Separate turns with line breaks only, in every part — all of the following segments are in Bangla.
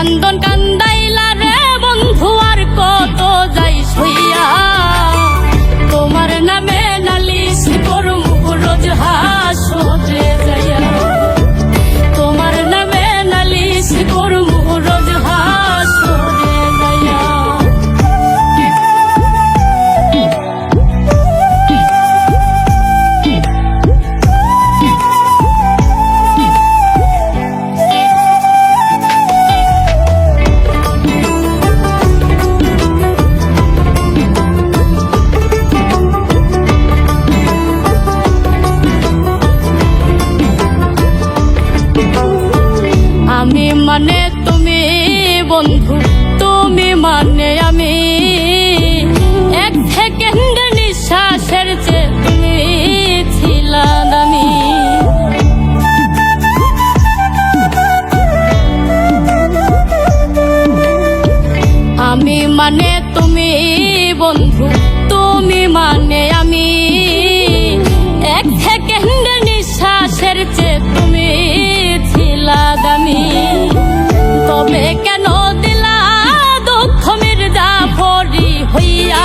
কান্দন কান্দাইলা রে বন্ধু আর কত যাই সইয়া তোমার নামে নালিশ করমু রোজ হাসরে যাইয়া তোমার নামে নালিশ করমু রোজ হাসরে যাইয়া আমি মানে তুমি বন্ধু তুমি মানে আমি এক সেকেন্ড নিঃশ্বাসের চেয়ে তুমি ছিলা দামি আমি মানে তুমি বন্ধু তুমি মানে আমি এক সেকেন্ড নিঃশ্বাসের চেয়ে তুমি ছিলা দামি তবে কেন দিলা দুঃখ মির্জাফরি হইয়া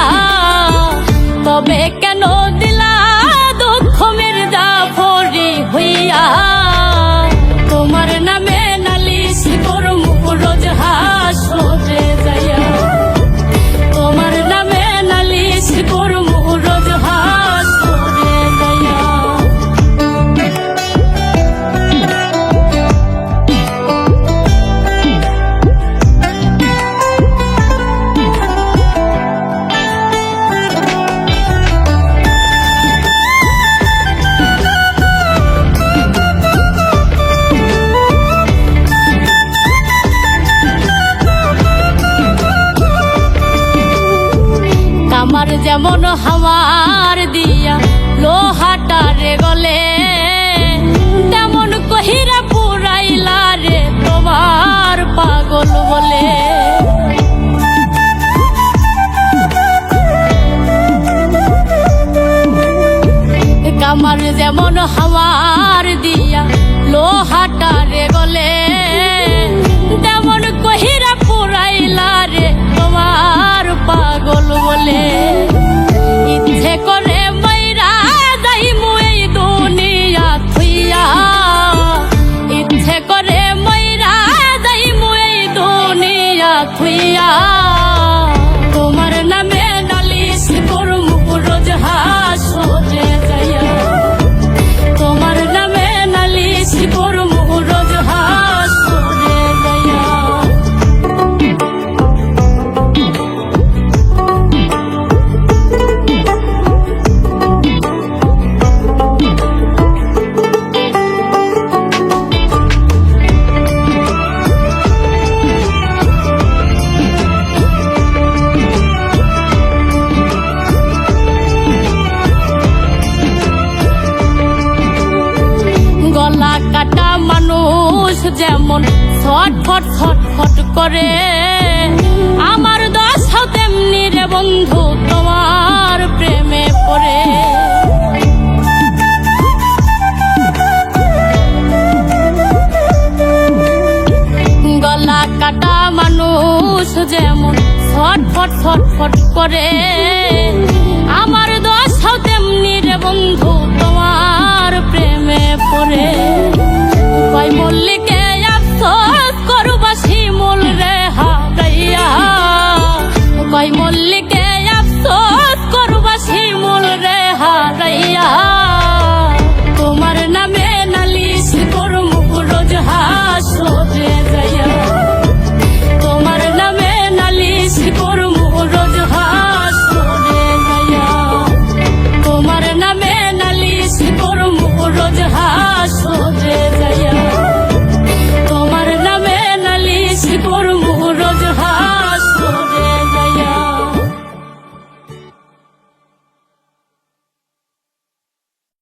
তবে কেন দিলা দুঃখ মির্জাফরি হইয়া তোমার নামে নালিশ করমু রোজ হাসরে যাইয়া তোমার নামে নালিশ করমু রোজ হাসরে যাইয়া আমার যেমন হাওয়ার দিয়া লোহাটারে গলে তেমন কহিরা পুরাইলা রে তোমার পাগল বলে আমার যেমন হাওয়ার দিয়া লোহাটারে গলে তেমন কহিরা পুরাইলা রে তোমার পাগল বলে ইচ্ছে করে মাইরা যাইমু এই দুনিয়া থুইয়া ইচ্ছে করে মাইরা যাইমু এই দুনিয়া থুইয়া তোমার নামে নালিশ করমু রোজ হাসরে যাইয়া তোমার নামে নালিশ করমু রোজ হাসরে যাইয়া গলা কাটা মানুষ যেমন ছটফট ছটফট করে আমার দশাও তেমনি রে বন্ধু তোমার প্রেমে পড়ে গলা কাটা মানুষ যেমন ছটফট ছটফট করে আমার দশাও তেমনি রে বন্ধু তোমার প্রেমে পড়ে কয় মল্লিকে